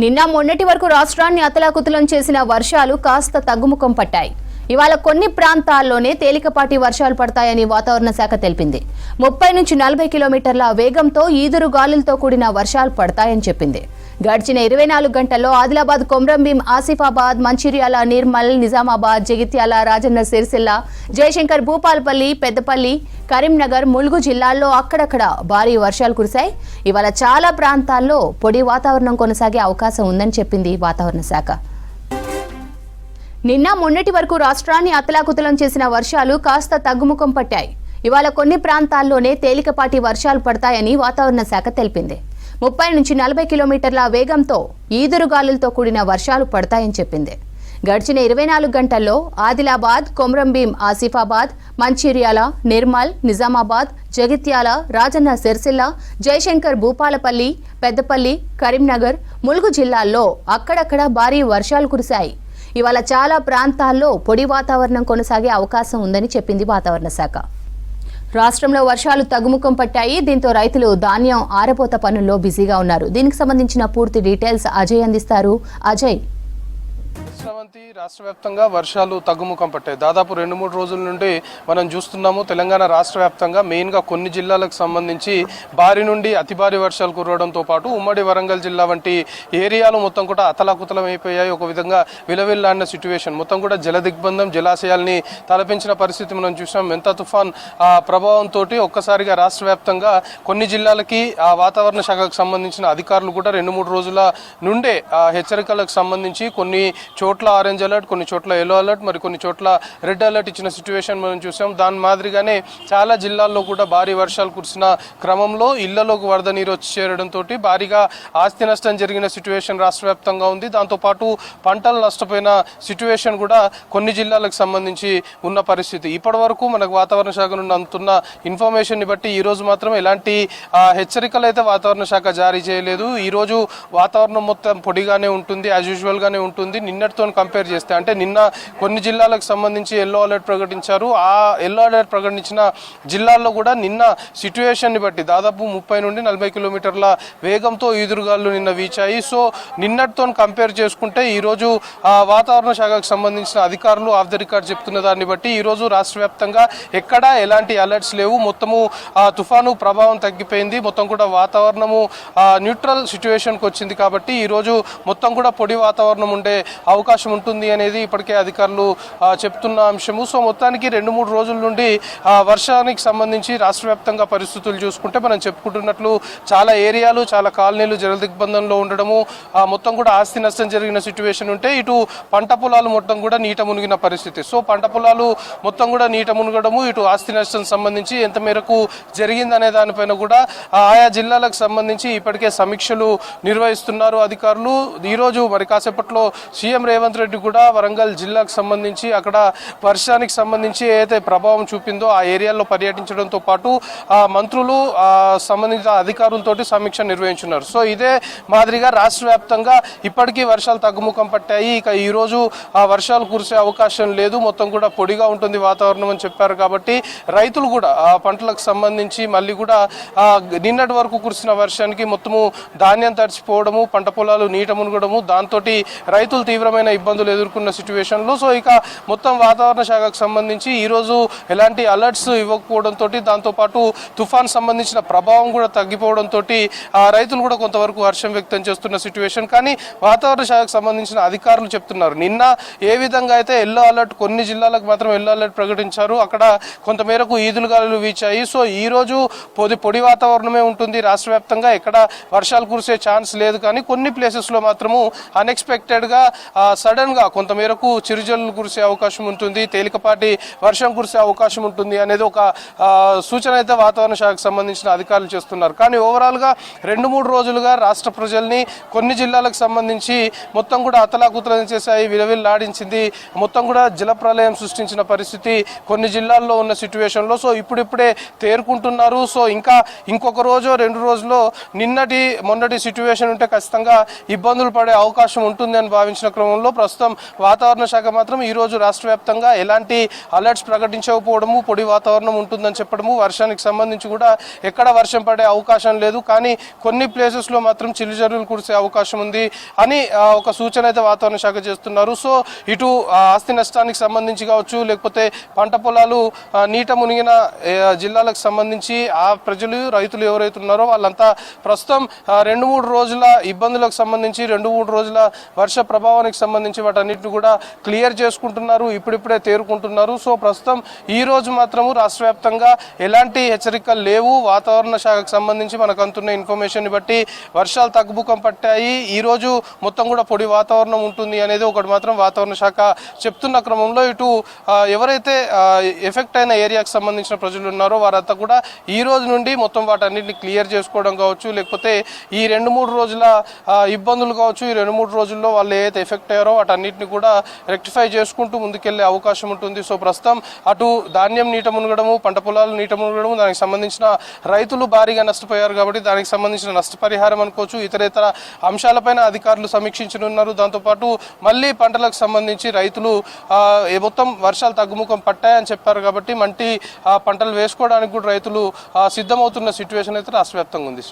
నిన్న మొన్నటి వరకు రాష్ట్రాన్ని అతలాకుతలం చేసిన వర్షాలు కాస్త తగ్గుముఖం పట్టాయి. ఇవాళ కొన్ని ప్రాంతాల్లోనే తేలికపాటి వర్షాలు పడతాయని వాతావరణ శాఖ తెలిపింది. 30 నుంచి 40 కిలోమీటర్ల వేగంతో ఈదురు గాలులతో కూడిన వర్షాలు పడతాయని చెప్పింది. గడిచిన 24 గంటల్లో ఆదిలాబాద్, కొమ్రంభీం, ఆసిఫాబాద్, మంచిర్యాల, నిర్మల్, నిజామాబాద్, జగిత్యాల, రాజన్న సిరిసిల్ల, జయశంకర్, భూపాలపల్లి, పెద్దపల్లి, కరీంనగర్, ములుగు జిల్లాల్లో అక్కడక్కడ భారీ వర్షాలు కురిశాయి. ఇవాళ చాలా ప్రాంతాల్లో పొడి వాతావరణం కొనసాగే అవకాశం ఉందని చెప్పింది వాతావరణ శాఖ. నిన్న మొన్నటి వరకు రాష్ట్రాన్ని అతలాకుతలం చేసిన వర్షాలు కాస్త తగ్గుముఖం పట్టాయి. ఇవాళ కొన్ని ప్రాంతాల్లోనే తేలికపాటి వర్షాలు పడతాయని వాతావరణ శాఖ తెలిపింది. 30 నుంచి 40 కిలోమీటర్ల వేగంతో ఈదురుగాలులతో కూడిన వర్షాలు పడతాయని చెప్పింది. గడిచిన 24 గంటల్లో ఆదిలాబాద్, కొమ్రంభీం, ఆసిఫాబాద్, మంచిర్యాల, నిర్మల్, నిజామాబాద్, జగిత్యాల, రాజన్న సిరిసిల్ల, జయశంకర్, భూపాలపల్లి, పెద్దపల్లి, కరీంనగర్, ములుగు జిల్లాల్లో అక్కడక్కడ భారీ వర్షాలు కురిశాయి. ఇవాళ చాలా ప్రాంతాల్లో పొడి వాతావరణం కొనసాగే అవకాశం ఉందని చెప్పింది వాతావరణ శాఖ. రాష్ట్రంలో వర్షాలు తగ్గుముఖం పట్టాయి. దీంతో రైతులు ధాన్యం ఆరపోత పనుల్లో బిజీగా ఉన్నారు. దీనికి సంబంధించిన పూర్తి డీటెయిల్స్ అజయ్ అందిస్తారు. అజయ్, రాష్ట్ర వ్యాప్తంగా వర్షాలు తగ్గుముఖం పట్టాయి. దాదాపు 2-3 రోజుల నుండి మనం చూస్తున్నాము. తెలంగాణ రాష్ట్ర వ్యాప్తంగా మెయిన్గా కొన్ని జిల్లాలకు సంబంధించి భారీ నుండి అతి భారీ వర్షాలు కురవడంతో పాటు ఉమ్మడి వరంగల్ జిల్లా వంటి ఏరియాలు మొత్తం కూడా అతలాకుతలం అయిపోయాయి. ఒక విధంగా విలవిల్లాడిన సిచ్యువేషన్, మొత్తం కూడా జల దిగ్బంధం, జలాశయాల్ని తలపించిన పరిస్థితి మనం చూసాం. మెంతా తుఫాన్ ప్రభావంతో ఒక్కసారిగా రాష్ట్ర వ్యాప్తంగా కొన్ని జిల్లాలకి ఆ వాతావరణ శాఖకు సంబంధించిన అధికారులు కూడా 2-3 రోజుల నుండే హెచ్చరికలకు సంబంధించి కొన్ని చోట్ల ఆరెంజ్ అలర్ట్, కొన్ని చోట్ల ఎల్లో అలర్ట్, మరి కొన్ని చోట్ల రెడ్ అలర్ట్ ఇచ్చిన సిచ్యువేషన్ మనం చూసాం. దాని మాదిరిగానే చాలా జిల్లాల్లో కూడా భారీ వర్షాలు కురిసిన క్రమంలో ఇళ్లలోకి వరద నీరు వచ్చి చేరడంతో భారీగా ఆస్తి నష్టం జరిగిన సిచ్యువేషన్ రాష్ట్ర వ్యాప్తంగా ఉంది. దాంతోపాటు పంటలు నష్టపోయిన సిచ్యువేషన్ కూడా కొన్ని జిల్లాలకు సంబంధించి ఉన్న పరిస్థితి. ఇప్పటి వరకు మనకు వాతావరణ శాఖ నుండి అందుతున్న ఇన్ఫర్మేషన్ ని బట్టి ఈ రోజు మాత్రం ఎలాంటి హెచ్చరికలు అయితే వాతావరణ శాఖ జారీ చేయలేదు. ఈ రోజు వాతావరణం మొత్తం పొడిగానే ఉంటుంది, యాజ్ యూజువల్ గానే ఉంటుంది. నిన్నటితో కంపేర్ చేస్తే, అంటే నిన్న కొన్ని జిల్లాలకు సంబంధించి ఎల్లో అలర్ట్ ప్రకటించారు. ఆ ఎల్లో అలర్ట్ ప్రకటించిన జిల్లాల్లో కూడా నిన్న సిచ్యువేషన్ ని బట్టి దాదాపు 30 నుండి 40 కిలోమీటర్ల వేగంతో ఈదురుగాలు నిన్న వీచాయి. సో నిన్నటితో కంపేర్ చేసుకుంటే ఈ రోజు వాతావరణ శాఖకు సంబంధించిన అధికారులు ఆఫ్ ద రికార్డ్ చెప్తున్న దాన్ని బట్టి ఈ రోజు రాష్ట్ర వ్యాప్తంగా ఎక్కడా ఎలాంటి అలర్ట్స్ లేవు. మొత్తము తుఫాను ప్రభావం తగ్గిపోయింది. మొత్తం కూడా వాతావరణము న్యూట్రల్ సిచ్యువేషన్కి వచ్చింది. కాబట్టి ఈ రోజు మొత్తం కూడా పొడి వాతావరణం ఉండే అవకాశం ఉంటుంది అనేది ఇప్పటికే అధికారులు చెప్తున్న అంశము. సో మొత్తానికి 2-3 రోజుల నుండి వర్షానికి సంబంధించి రాష్ట్ర వ్యాప్తంగా పరిస్థితులు చూసుకుంటే మనం చెప్పుకుంటున్నట్లు చాలా ఏరియాలు, చాలా కాలనీలు జల దిగ్బంధంలో ఉండడము, మొత్తం కూడా ఆస్తి నష్టం జరిగిన సిచ్యువేషన్ ఉంటే ఇటు పంట పొలాలు మొత్తం కూడా నీట మునిగిన పరిస్థితి. సో పంట పొలాలు మొత్తం కూడా నీట మునగడము, ఇటు ఆస్తి నష్టం సంబంధించి ఎంత మేరకు జరిగిందనే దానిపైన కూడా ఆయా జిల్లాలకు సంబంధించి ఇప్పటికే సమీక్షలు నిర్వహిస్తున్నారు అధికారులు. ఈరోజు మరి కాసేపట్లో సీఎం రేవంత్ రెడ్డి కూడా వరంగల్ జిల్లాకు సంబంధించి అక్కడ వర్షానికి సంబంధించి ఏదైతే ప్రభావం చూపిందో ఆ ఏరియాల్లో పర్యటించడంతో పాటు మంత్రులు సంబంధించిన అధికారులతోటి సమీక్ష నిర్వహించున్నారు. సో ఇదే మాదిరిగా రాష్ట్ర వ్యాప్తంగా ఇప్పటికీ వర్షాలు తగ్గుముఖం పట్టాయి. ఇక ఈ రోజు వర్షాలు కురిసే అవకాశం లేదు, మొత్తం కూడా పొడిగా ఉంటుంది వాతావరణం అని చెప్పారు. కాబట్టి రైతులు కూడా పంటలకు సంబంధించి మళ్ళీ కూడా నిన్నటి వరకు కురిసిన వర్షానికి మొత్తము ధాన్యం తడిచిపోవడము, పంట పొలాలు నీట మునగడము, దాంతో రైతులు తీవ్రమైన ఇబ్బందులు ఎదుర్కొన్న సిచ్యువేషన్లో సో ఇక మొత్తం వాతావరణ శాఖకు సంబంధించి ఈరోజు ఎలాంటి అలర్ట్స్ ఇవ్వకపోవడంతో, దాంతోపాటు తుఫాన్ సంబంధించిన ప్రభావం కూడా తగ్గిపోవడంతో రైతులు కూడా కొంతవరకు హర్షం వ్యక్తం చేస్తున్న సిచ్యువేషన్. కానీ వాతావరణ శాఖకు సంబంధించిన అధికారులు చెప్తున్నారు, నిన్న ఏ విధంగా అయితే ఎల్లో అలర్ట్ కొన్ని జిల్లాలకు మాత్రం ఎల్లో అలర్ట్ ప్రకటించారు, అక్కడ కొంతమేరకు ఈదురుగాలులు వీచాయి. సో ఈ రోజు పొడి వాతావరణమే ఉంటుంది రాష్ట్ర వ్యాప్తంగా, ఎక్కడ వర్షాలు కురిసే ఛాన్స్ లేదు. కానీ కొన్ని ప్లేసెస్లో మాత్రము అన్ఎక్స్పెక్టెడ్గా సడన్ గా కొంతమేరకు చిరుజల్లు కురిసే అవకాశం ఉంటుంది, తేలికపాటి వర్షం కురిసే అవకాశం ఉంటుంది అనేది ఒక సూచన అయితే వాతావరణ శాఖకు సంబంధించిన అధికారులు చేస్తున్నారు. కానీ ఓవరాల్ గా 2-3 రోజులుగా రాష్ట్ర ప్రజల్ని కొన్ని జిల్లాలకు సంబంధించి మొత్తం కూడా అతలాకుతలం చేశాయి, విలవిల్లాడించింది, మొత్తం కూడా జల ప్రళయం సృష్టించిన పరిస్థితి కొన్ని జిల్లాల్లో ఉన్న సిచ్యువేషన్లో. సో ఇప్పుడిప్పుడే తేరుకుంటున్నారు. సో ఇంకొక రోజు 2 రోజుల్లో నిన్నటి మొన్నటి సిచ్యువేషన్ ఉంటే ఖచ్చితంగా ఇబ్బందులు పడే అవకాశం ఉంటుంది అని భావించిన క్రమంలో నేపథ్యంలో ప్రస్తుతం వాతావరణ శాఖ మాత్రం ఈరోజు రాష్ట్ర వ్యాప్తంగా ఎలాంటి అలర్ట్స్ ప్రకటించకపోవడము, పొడి వాతావరణం ఉంటుందని చెప్పడము, వర్షానికి సంబంధించి కూడా ఎక్కడ వర్షం పడే అవకాశం లేదు, కానీ కొన్ని ప్లేసెస్లో మాత్రం చిల్లిజరులు కురిసే అవకాశం ఉంది అని ఒక సూచన అయితే వాతావరణ శాఖ చేస్తున్నారు. సో ఇటు ఆస్తి నష్టానికి సంబంధించి కావచ్చు, లేకపోతే పంట పొలాలు నీట మునిగిన జిల్లాలకు సంబంధించి ఆ ప్రజలు రైతులు ఎవరైతే ఉన్నారో వాళ్ళంతా ప్రస్తుతం 2-3 రోజుల ఇబ్బందులకు సంబంధించి 2-3 రోజుల వర్ష ప్రభావానికి సంబంధించి వాటన్నిటిని కూడా క్లియర్ చేసుకుంటున్నారు, ఇప్పుడిప్పుడే తేరుకుంటున్నారు. సో ప్రస్తుతం ఈ రోజు మాత్రము రాష్ట్ర వ్యాప్తంగా ఎలాంటి హెచ్చరికలు లేవు. వాతావరణ శాఖకు సంబంధించి మనకు అందుతున్న ఇన్ఫర్మేషన్ బట్టి వర్షాలు తగ్గుముఖం పట్టాయి, ఈ రోజు మొత్తం కూడా పొడి వాతావరణం ఉంటుంది అనేది ఒకటి మాత్రం వాతావరణ శాఖ చెప్తున్న క్రమంలో ఇటు ఎవరైతే ఎఫెక్ట్ అయిన ఏరియాకి సంబంధించిన ప్రజలు ఉన్నారో వారంతా కూడా ఈ రోజు నుండి మొత్తం వాటన్నిటిని క్లియర్ చేసుకోవడం కావచ్చు, లేకపోతే ఈ 2-3 రోజుల ఇబ్బందులు కావచ్చు, ఈ 2-3 రోజుల్లో వాళ్ళు ఏదైతే ఎఫెక్ట్ అయ్యారో వాటన్నిటిని కూడా రెక్టిఫై చేసుకుంటూ ముందుకెళ్లే అవకాశం ఉంటుంది. సో ప్రస్తుతం అటు ధాన్యం నీట మునగడము, పంట పొలాలు నీట మునగడము, దానికి సంబంధించిన రైతులు భారీగా నష్టపోయారు కాబట్టి దానికి సంబంధించిన నష్టపరిహారం అనుకోవచ్చు, ఇతరేతర అంశాలపైన అధికారులు సమీక్షించనున్నారు. దాంతోపాటు మళ్ళీ పంటలకు సంబంధించి రైతులు మొత్తం వర్షాలు తగ్గుముఖం పట్టాయని చెప్పారు కాబట్టి పంటలు వేసుకోవడానికి కూడా రైతులు సిద్ధమవుతున్న సిచ్యువేషన్ అయితే రాష్ట్ర వ్యాప్తంగా ఉంది.